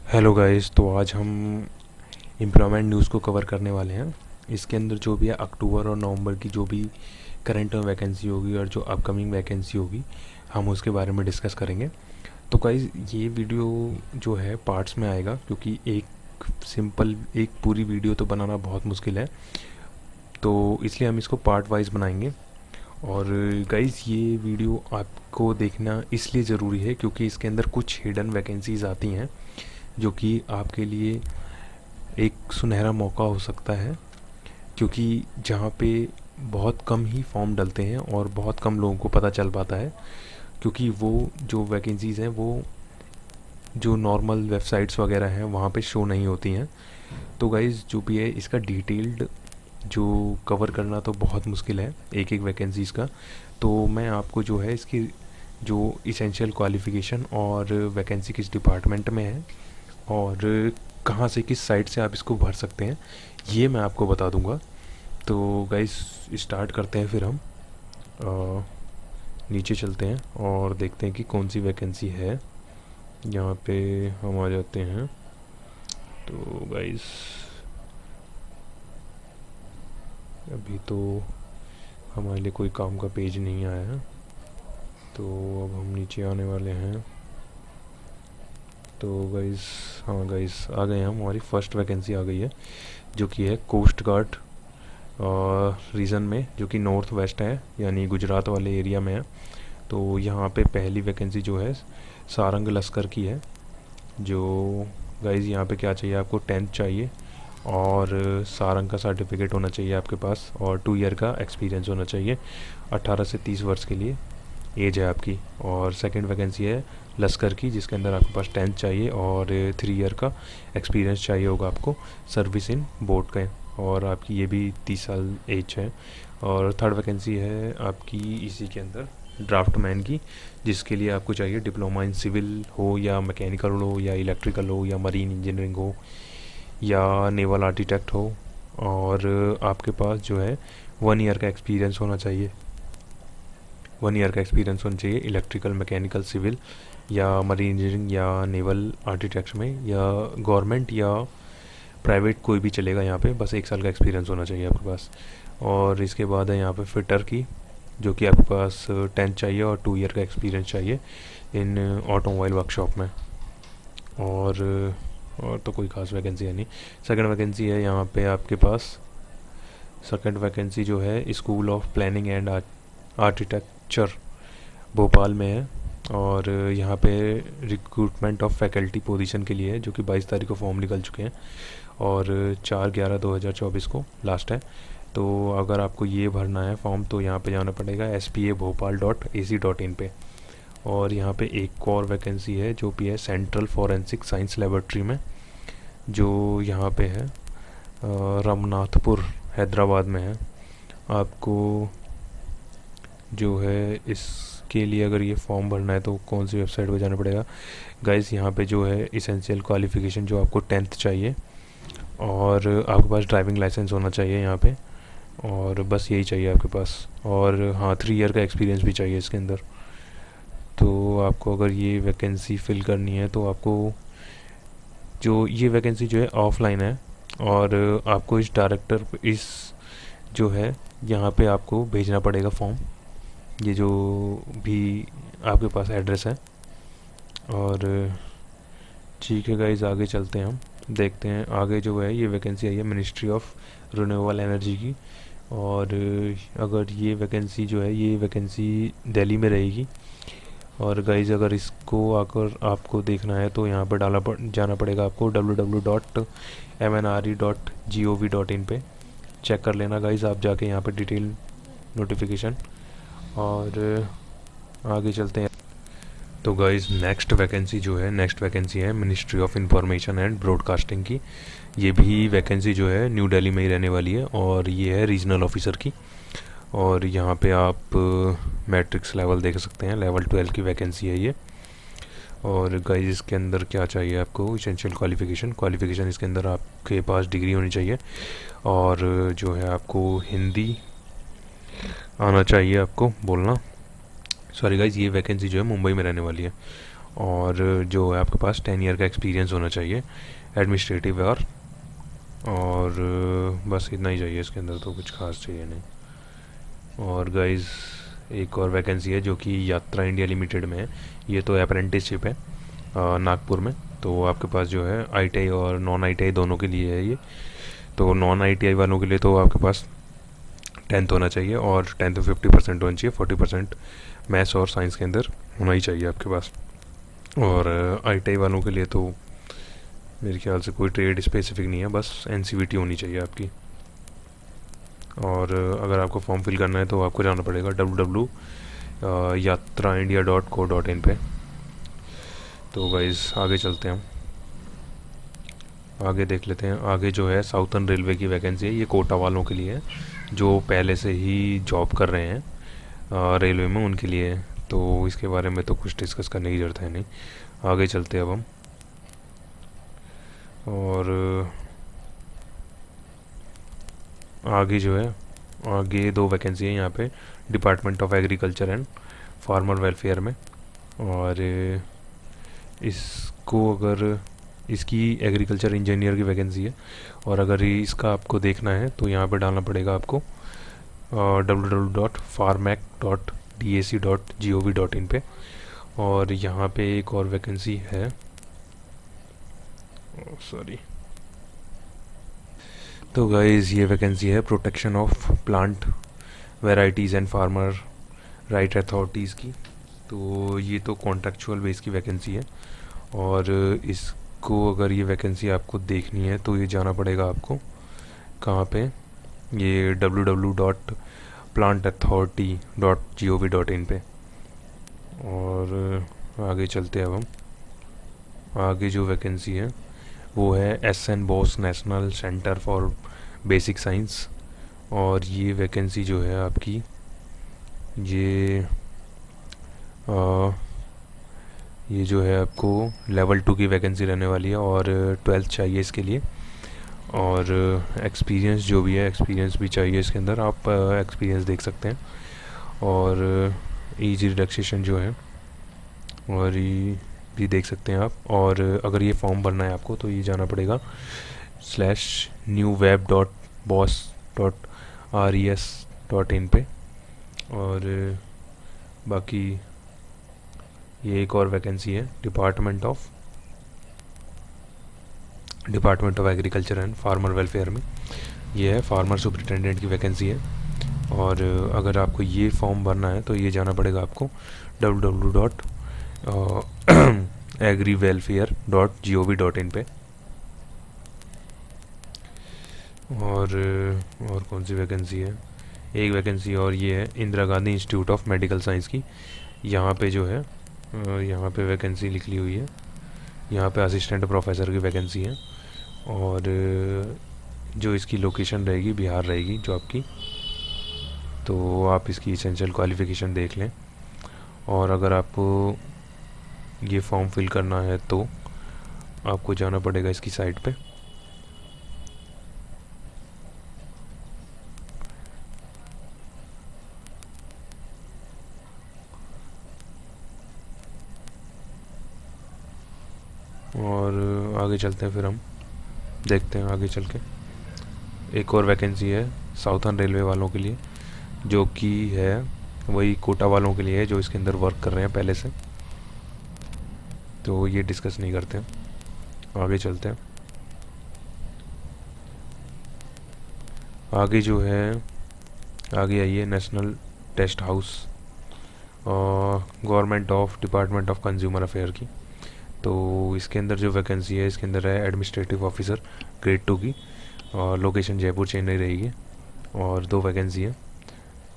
Hello guys, तो आज हम एम्प्लॉयमेंट न्यूज़ को कवर करने वाले हैं। इसके अंदर जो भी है अक्टूबर और नवंबर की जो भी करंट वैकेंसी होगी और जो अपकमिंग वैकेंसी होगी हम उसके बारे में डिस्कस करेंगे। तो गाइस ये वीडियो जो है पार्ट्स में आएगा, क्योंकि एक पूरी वीडियो तो बनाना बहुत मुश्किल है, तो इसलिए हम इसको पार्ट वाइज बनाएंगे। और गाइस ये वीडियो आपको देखना इसलिए ज़रूरी है क्योंकि इसके अंदर कुछ हिडन वैकेंसीज़ आती हैं जो कि आपके लिए एक सुनहरा मौका हो सकता है, क्योंकि जहाँ पे बहुत कम ही फॉर्म डलते हैं और बहुत कम लोगों को पता चल पाता है, क्योंकि वो जो वैकेंसीज़ हैं वो जो नॉर्मल वेबसाइट्स वगैरह हैं वहाँ पे शो नहीं होती हैं। तो गाइज़ जो भी है इसका डिटेल्ड जो कवर करना तो बहुत मुश्किल है एक एक वैकेंसीज़ का। तो मैं आपको जो है इसकी जो इसेंशियल क्वालिफ़िकेशन और वैकेंसी किस डिपार्टमेंट में है और कहाँ से किस साइट से आप इसको भर सकते हैं ये मैं आपको बता दूंगा। तो गाइस स्टार्ट करते हैं, फिर हम नीचे चलते हैं और देखते हैं कि कौन सी वैकेंसी है। यहाँ पे हम आ जाते हैं। तो गाइस अभी तो हमारे लिए कोई काम का पेज नहीं आया है, तो अब हम नीचे आने वाले हैं। तो गाइस हाँ गाइस आ गए हम, हमारी फर्स्ट वैकेंसी आ गई है जो कि है कोस्ट गार्ड रीजन में, जो कि नॉर्थ वेस्ट है यानी गुजरात वाले एरिया में है। तो यहाँ पे पहली वैकेंसी जो है सारंग लश्कर की है। जो गाइज यहाँ पे क्या चाहिए, आपको 10th चाहिए और सारंग का सर्टिफिकेट होना चाहिए आपके पास और 2 ईयर का एक्सपीरियंस होना चाहिए। 18 से 30 वर्ष के लिए एज है आपकी। और सेकंड वैकेंसी है लश्कर की, जिसके अंदर आपके पास 10th चाहिए और 3 ईयर का एक्सपीरियंस चाहिए होगा आपको सर्विस इन बोट का, और आपकी ये भी 30 साल एज है। और थर्ड वैकेंसी है आपकी इसी के अंदर ड्राफ्टमैन की, जिसके लिए आपको चाहिए डिप्लोमा इन सिविल हो या मैकेनिकल हो या इलेक्ट्रिकल हो या मरीन इंजीनियरिंग हो या नेवल आर्किटेक्ट हो, और आपके पास जो है 1 ईयर का एक्सपीरियंस होना चाहिए। 1 ईयर का एक्सपीरियंस होना चाहिए इलेक्ट्रिकल, मैकेनिकल, सिविल या मरीन इंजीनियरिंग या नेवल आर्किटेक्ट में, या गवर्नमेंट या प्राइवेट कोई भी चलेगा। यहाँ पे बस 1 साल का एक्सपीरियंस होना चाहिए आपके पास। और इसके बाद है यहाँ पे फिटर की, जो कि आपके पास 10th चाहिए और 2 ईयर का एक्सपीरियंस चाहिए इन ऑटोमोबाइल वर्कशॉप में। और तो कोई खास वैकेंसी है नहीं। सेकंड वैकेंसी है यहाँ पे आपके पास, सेकंड वैकेंसी जो है school of planning and architecture Bhopal में है। और यहाँ पे रिक्रूटमेंट ऑफ फैकल्टी पोजीशन के लिए है, जो कि 22 तारीख को फॉर्म निकल चुके हैं और 4/11/2024 को लास्ट है। तो अगर आपको ये भरना है फॉर्म तो यहाँ पे जाना पड़ेगा spabhopal.ac.in पे। और यहाँ पे एक और वैकेंसी है जो भी है सेंट्रल फॉरेंसिक साइंस लेबोरेटरी में, जो यहाँ पे है रमनाथपुर हैदराबाद में है। आपको जो है इसके लिए अगर ये फॉर्म भरना है तो कौन सी वेबसाइट पे जाना पड़ेगा गाइस, यहाँ पे जो है इसेंशियल क्वालिफ़िकेशन जो आपको 10th चाहिए और आपके पास ड्राइविंग लाइसेंस होना चाहिए यहाँ पे, और बस यही चाहिए आपके पास। और हाँ 3 ईयर का एक्सपीरियंस भी चाहिए इसके अंदर। तो आपको अगर ये वैकेंसी फ़िल करनी है तो आपको जो ये वैकेंसी जो है ऑफलाइन है, और आपको इस डायरेक्टर इस जो है यहाँ पे आपको भेजना पड़ेगा फॉर्म, ये जो भी आपके पास एड्रेस है। और ठीक है गाइज आगे चलते हैं, हम देखते हैं आगे जो है ये वैकेंसी आई है मिनिस्ट्री ऑफ रिन्यूएबल एनर्जी की। और अगर ये वैकेंसी जो है ये वैकेंसी दिल्ली में रहेगी। और गाइज अगर इसको अगर आपको देखना है तो यहाँ पर जाना पड़ेगा आपको www.mnre.gov.in पे चेक कर लेना गाइज आप जाके यहाँ पे डिटेल नोटिफिकेशन। और आगे चलते हैं। तो गाइज नेक्स्ट वैकेंसी है ministry of information and broadcasting की। ये भी वैकेंसी जो है न्यू दिल्ली में ही रहने वाली है और ये है रीजनल ऑफिसर की। और यहाँ पे आप मैट्रिक्स लेवल देख सकते हैं, लेवल 12 की वैकेंसी है ये। और गाइज इसके अंदर क्या चाहिए आपको, इसेंशियल क्वालिफ़िकेशन इसके अंदर आपके पास डिग्री होनी चाहिए और जो है आपको हिंदी आना चाहिए आपको बोलना। सॉरी गाइज ये वैकेंसी जो है मुंबई में रहने वाली है। और जो है आपके पास 10 ईयर का एक्सपीरियंस होना चाहिए एडमिनिस्ट्रेटिव और बस इतना ही चाहिए इसके अंदर, तो कुछ खास चाहिए नहीं। और गाइस एक और वैकेंसी है जो कि यात्रा इंडिया लिमिटेड में है। ये तो अप्रेंटिसशिप है नागपुर में। तो आपके पास जो है ITI और नॉन ITI दोनों के लिए है ये। तो नॉन ITI वालों के लिए तो आपके पास 10th होना चाहिए, और 10th में 50% होना चाहिए, 40% मैथ्स और साइंस के अंदर होना ही चाहिए आपके पास। और ITI वालों के लिए तो मेरे ख्याल से कोई ट्रेड स्पेसिफिक नहीं है, बस NCVT होनी चाहिए आपकी। और अगर आपको फॉर्म फिल करना है तो आपको जाना पड़ेगा www.yatraindia.co.in पे। तो गाइस आगे चलते हैं हम, आगे देख लेते हैं। आगे जो है साउथर्न रेलवे की वैकेंसी है, ये कोटा वालों के लिए है जो पहले से ही जॉब कर रहे हैं रेलवे में, उनके लिए है। तो इसके बारे में तो कुछ डिस्कस करने की ज़रूरत है नहीं, आगे चलते हैं अब हम। और आगे जो है, आगे 2 वैकेंसी है यहाँ पे department of agriculture and farmer welfare में। और इसको अगर इसकी एग्रीकल्चर इंजीनियर की वैकेंसी है, और अगर इसका आपको देखना है तो यहाँ पे डालना पड़ेगा आपको www.farmac.dac.gov.in पे। और यहाँ पे एक और वैकेंसी है, सॉरी, तो गाइस ये वैकेंसी है protection of plant varieties and farmer right authorities की। तो ये तो कॉन्ट्रेक्चुअल बेस की वैकेंसी है, और इसको अगर ये वैकेंसी आपको देखनी है तो ये जाना पड़ेगा आपको कहाँ पे, ये www.plantauthority.gov.in पे। और आगे चलते हैं अब हम। आगे जो वैकेंसी है वो है SN Bose national centre for basic science. और ये वैकेंसी जो है आपकी, ये जो है आपको लेवल 2 की वैकेंसी रहने वाली है, और 12th चाहिए इसके लिए। और एक्सपीरियंस जो भी है, एक्सपीरियंस भी चाहिए इसके अंदर, आप एक्सपीरियंस देख सकते हैं। और एज रिलैक्सेशन जो है और ये भी देख सकते हैं आप। और अगर ये फॉर्म भरना है आपको तो ये जाना पड़ेगा /newweb.boss.res.in पे। और बाकी ये एक और वैकेंसी है department of agriculture and farmer welfare में। ये है फार्मर सुपरिटेंडेंट की वैकेंसी है। और अगर आपको ये फॉर्म भरना है तो ये जाना पड़ेगा आपको www.agriwelfare.gov.in पे। और कौन सी वैकेंसी है, एक वैकेंसी और ये है Indira Gandhi institute of medical science की। यहाँ पे जो है यहाँ पे वैकेंसी लिखी हुई है, यहाँ पे असिस्टेंट प्रोफेसर की वैकेंसी है। और जो इसकी लोकेशन रहेगी बिहार रहेगी जो आपकी, तो आप इसकी एसेंशियल क्वालिफ़िकेशन देख लें। और अगर आपको ये फॉर्म फिल करना है तो आपको जाना पड़ेगा इसकी साइट पे। और आगे चलते हैं, फिर हम देखते हैं आगे चल के। एक और वैकेंसी है साउथर्न रेलवे वालों के लिए, जो कि है वही कोटा वालों के लिए है जो इसके अंदर वर्क कर रहे हैं पहले से, तो ये डिस्कस नहीं करते हैं, आगे चलते हैं। आगे जो है, आगे आइए national test house government of department of consumer affair की। तो इसके अंदर जो वैकेंसी है इसके अंदर है एडमिनिस्ट्रेटिव ऑफिसर ग्रेड 2 की, और लोकेशन जयपुर चेन्नई रहेगी। और 2 वैकेंसी है,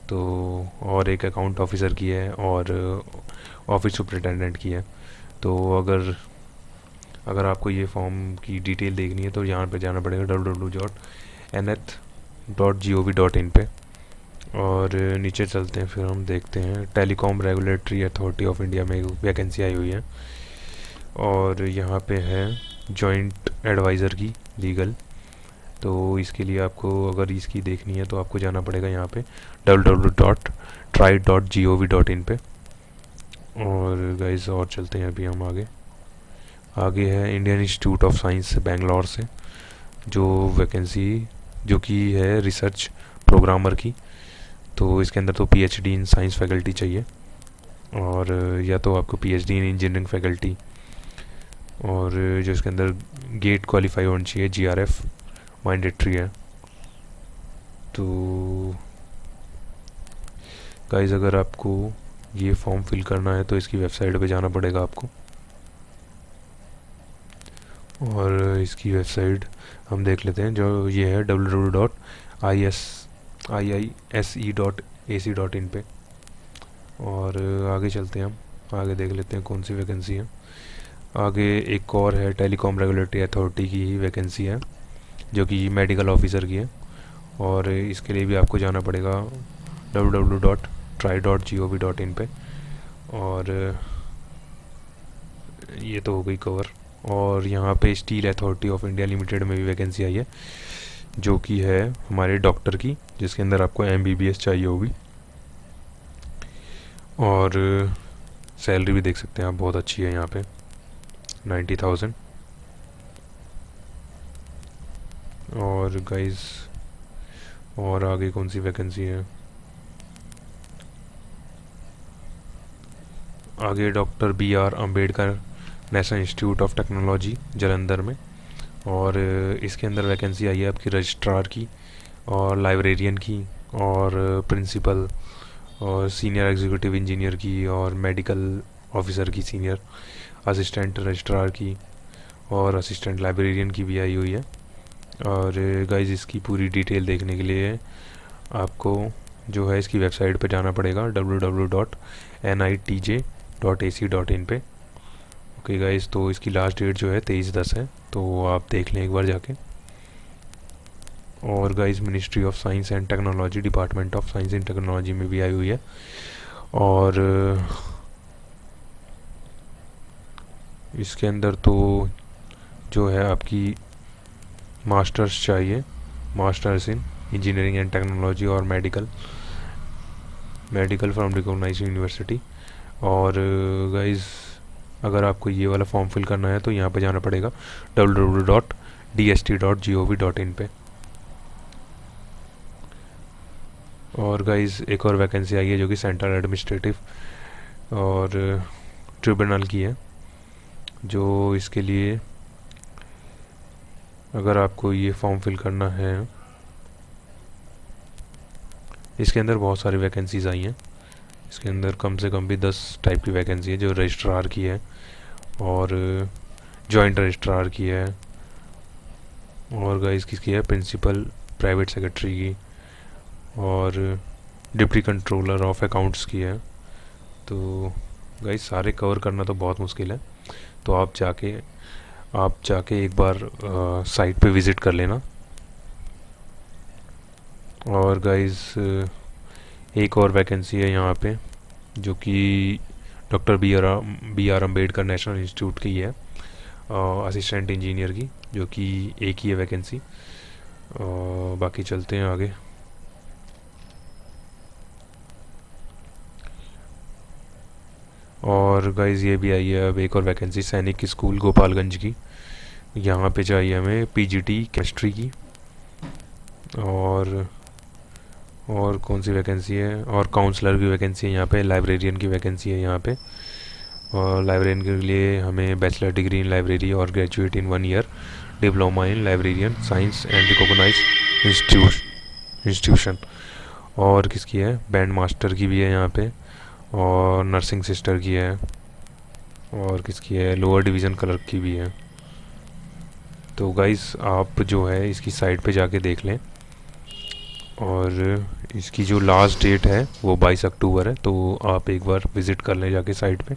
तो और एक अकाउंट ऑफिसर की है और ऑफिस सुपरिटेंडेंट की है। तो अगर आपको ये फॉर्म की डिटेल देखनी है तो यहाँ पे जाना पड़ेगा www.nth.gov.in पे। और नीचे चलते हैं, फिर हम देखते हैं telecom regulatory authority of India में वैकेंसी आई हुई है। और यहाँ पे है जॉइंट एडवाइज़र की लीगल। तो इसके लिए आपको अगर इसकी देखनी है तो आपको जाना पड़ेगा यहाँ पे www.try.gov.in पे। और गाइस और चलते हैं अभी हम आगे। आगे है Indian institute of science Bangalore से जो वैकेंसी जो कि है रिसर्च प्रोग्रामर की। तो इसके अंदर तो पीएचडी इन साइंस फैकल्टी चाहिए, और या तो आपको पीएचडी इन इंजीनियरिंग फैकल्टी, और जो इसके अंदर गेट क्वालिफाई होनी चाहिए, जीआरएफ मैंडेटरी है। तो गाइस अगर आपको ये फॉर्म फिल करना है तो इसकी वेबसाइट पे जाना पड़ेगा आपको, और इसकी वेबसाइट हम देख लेते हैं जो ये है www.iise.ac.in पे। और आगे चलते हैं, हम आगे देख लेते हैं कौन सी वैकेंसी है। आगे एक और है टेलीकॉम रेगुलेटरी अथॉरिटी की ही वैकेंसी है जो कि मेडिकल ऑफिसर की है, और इसके लिए भी आपको जाना पड़ेगा www.try.gov.in पे। और ये तो हो गई कवर। और यहाँ पे steel authority of India limited में भी वैकेंसी आई है जो कि है हमारे डॉक्टर की, जिसके अंदर आपको एमबीबीएस चाहिए होगी। और सैलरी भी देख सकते हैं आप, बहुत अच्छी है यहाँ पे 90,000। और गाइस और आगे कौन सी वैकेंसी है, आगे doctor BR Ambedkar national institute of technology Jalandhar में। और इसके अंदर वैकेंसी आई है आपकी रजिस्ट्रार की, और लाइब्रेरियन की, और प्रिंसिपल, और सीनियर एग्जीक्यूटिव इंजीनियर की, और मेडिकल ऑफिसर की, सीनियर असिस्टेंट रजिस्ट्रार की, और असिस्टेंट लाइब्रेरियन की भी आई हुई है। और गाइस इसकी पूरी डिटेल देखने के लिए आपको जो है इसकी वेबसाइट पे जाना पड़ेगा www.nitj.ac.in पे। ओके गाइस, तो इसकी लास्ट डेट जो है 23/10 है, तो आप देख लें एक बार जाके। और guys ministry of science and technology, department of science and technology में भी आई हुई है। और इसके अंदर तो जो है आपकी मास्टर्स चाहिए, masters in engineering and technology और मेडिकल फ्रॉम रिकॉग्नाइज्ड यूनिवर्सिटी। और गाइस अगर आपको ये वाला फॉर्म फिल करना है तो यहाँ पे जाना पड़ेगा www.dst.gov.in पे। और गाइस एक और वैकेंसी आई है जो कि सेंट्रल एडमिनिस्ट्रेटिव और ट्रिब्यूनल की है, जो इसके लिए अगर आपको ये फॉर्म फिल करना है, इसके अंदर बहुत सारी वैकेंसीज आई हैं। इसके अंदर कम से कम भी 10 टाइप की वैकेंसी है, जो रजिस्ट्रार की है, और जॉइंट रजिस्ट्रार की है, और गाइस किसकी है, प्रिंसिपल प्राइवेट सेक्रेटरी की, और डिप्टी कंट्रोलर ऑफ अकाउंट्स की है। तो गाइस सारे कवर करना तो बहुत मुश्किल है, तो आप जाके एक बार साइट पे विज़िट कर लेना। और गाइस एक और वैकेंसी है यहाँ पे जो कि doctor B R Ambedkar national institute की है, असिस्टेंट इंजीनियर की, जो कि एक ही है वैकेंसी। बाकी चलते हैं आगे। और गाइस ये भी आई है अब एक और वैकेंसी सैनिक स्कूल गोपालगंज की, यहाँ पे चाहिए हमें पीजीटी केमिस्ट्री की। और कौन सी वैकेंसी है, और काउंसलर की वैकेंसी है यहाँ पे, लाइब्रेरियन की वैकेंसी है यहाँ पे। और लाइब्रेरियन के लिए हमें बैचलर डिग्री इन लाइब्रेरी और graduate in 1 year diploma in librarian science and recognised institution. और किसकी है, बैंड मास्टर की भी है यहाँ पे, और नर्सिंग सिस्टर की है, और किसकी है, लोअर डिवीज़न क्लर्क की भी है। तो गाइस आप जो है इसकी साइट पे जाके देख लें, और इसकी जो लास्ट डेट है वो 22 अक्टूबर है, तो आप एक बार विज़िट कर लें जाके साइट पे।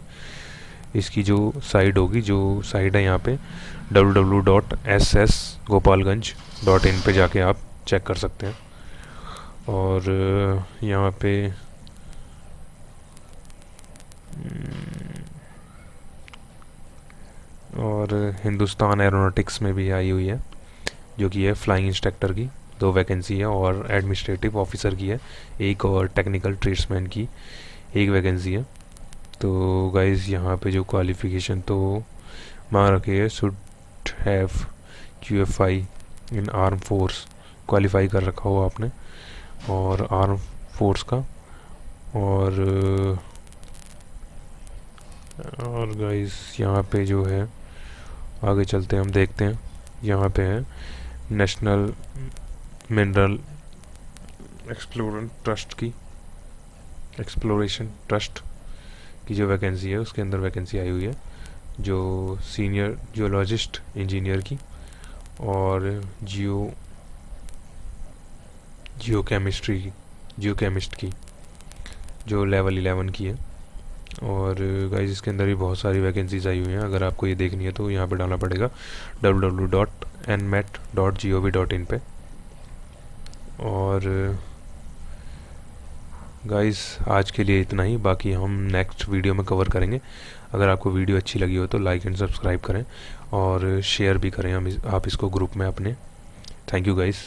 इसकी जो साइट होगी, जो साइट है यहाँ पे www.ssgopalganj.in पे जाके आप चेक कर सकते हैं। और यहाँ पे और हिंदुस्तान एरोनॉटिक्स में भी आई हुई है, जो कि है फ्लाइंग इंस्ट्रक्टर की 2 वैकेंसी है, और एडमिनिस्ट्रेटिव ऑफिसर की है एक, और टेक्निकल ट्रेड्समैन की 1 वैकेंसी है। तो गाइस यहाँ पे जो क्वालिफ़िकेशन तो मांग रखी है, should have QFI in arm force, qualify कर रखा हो आपने और आर्म फोर्स का। और गाइस यहाँ पे जो है आगे चलते हैं, हम देखते हैं। यहाँ पे है नेशनल मिनरल एक्सप्लोरेशन ट्रस्ट की जो वैकेंसी है, उसके अंदर वैकेंसी आई हुई है जो सीनियर जियोलॉजिस्ट इंजीनियर की और जियोकेमिस्ट की जो लेवल 11 की है। और गाइस इसके अंदर भी बहुत सारी वैकेंसीज आई हुई हैं। अगर आपको ये देखनी है तो यहाँ पे डालना पड़ेगा www.nmet.gov.in पे। और गाइस आज के लिए इतना ही, बाकी हम नेक्स्ट वीडियो में कवर करेंगे। अगर आपको वीडियो अच्छी लगी हो तो लाइक एंड सब्सक्राइब करें और शेयर भी करें आप इसको ग्रुप में अपने। Thank you guys.